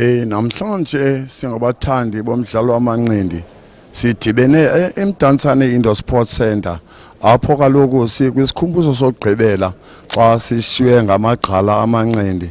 Namhlanje singabathandi bomdlalo wamanqindi sidibene eMdantsane Indoor Sports Center apho kaloku sikwisikhumbuzo sokugqibela xa sishiywe ngamagqala amanqindi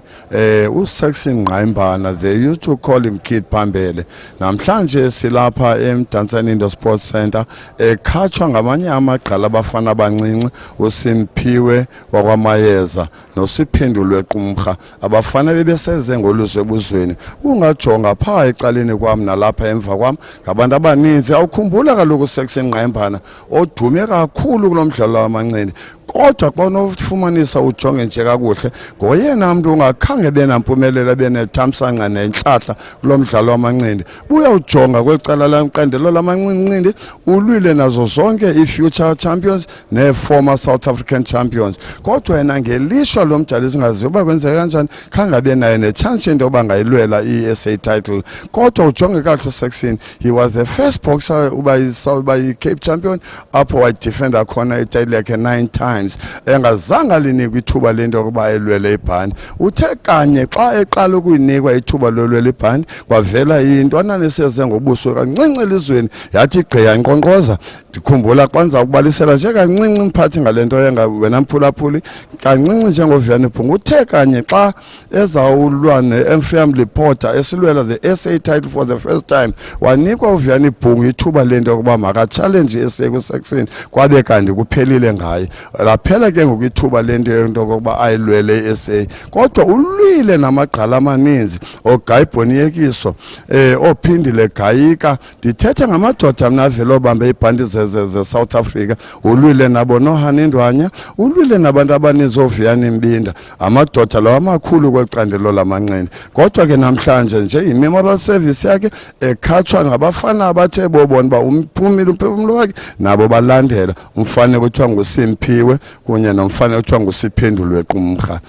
uSaxon Ngqaimbana, they used to call him Kid Phambele. Namhlanje silapha eMdantsane Indoor Sports Center ekhatshwa ngamanye amagqala abafana abancinci uSimphiwe wakwaMayeza noSiphendulwe Qumrha, abafana bebeseze ngoluze ebuzweni. Ungajonga phaa ecaleni kwam nalapha emva kwam ngabantu abaninzi. Awukhumbula kaloku uSaxon Ngqaimbana odume kakhulu kulo mdlalo wamanqindi, kodwa xa unofumanisa ujonge nje kakuhle ngoyena mntu ungakhange benampumelelo benethamsanqa nentlahla kulo mdlalo wamanqindi. Uyawujonga kwecala lamqendelo lamanqindi ulwile nazo zonke i-future champions ne-former South African champions, kodwa yena ngelishwa lo mdlali singaziyo uba kwenzeka kanjani khangabe naye nechance into yoba ngayilwela i-SA title. Kodwa ujonge kakuhle Saxon, he was the first boxer uba yi-Cape champion apho wayidefenda khona ititle yakhe 9 times engazange linikwe ithuba lento yokuba elwele ibhandi. Uthe kanye xa eqala ukuyinikwa ithuba lolwela ibhandi kwavela intwana eseze ngobuso kancinci elizweni yathi gqiya inkqonkqoza. Ndikhumbula xa ndizawukubalisela nje kancinci mphathi ngalento yenga wena mphulaphuli kancinci njengoVuyani Bhungu. Uthe kanye xa ezawulwa ne-Family Porter esilwela the SA title for the first time wanikwa uVuyani Bhungu ithuba lento yokuba maka-challenge i-SA kuSaxon, kwabe kanti kuphelile ngaye. Laphela ke ngoku ithuba lento yokuba ayilwele i-SA, kodwa ulwile namagqala amaninzi oGuy Boniyekiso ophindile Gayika. Ndithetha ngamadoda mna avele obambe ibhandi ze-South Africa, ulwile nabo noHani Ndwanya, ulwile nabantu abaninzi oVuyani Mbinda, amadoda lawo amakhulu kwecandelo lamanqindi. Kodwa ke namhlanje nje i-memorial service yakhe ekhatshwa ngabafana abathe bobona uba umphumile umphefumlo wakhe nabo balandela umfana kuthiwa nguSimphiwe kunye nomfana kuthiwa nguSiphendulwe Qumrha.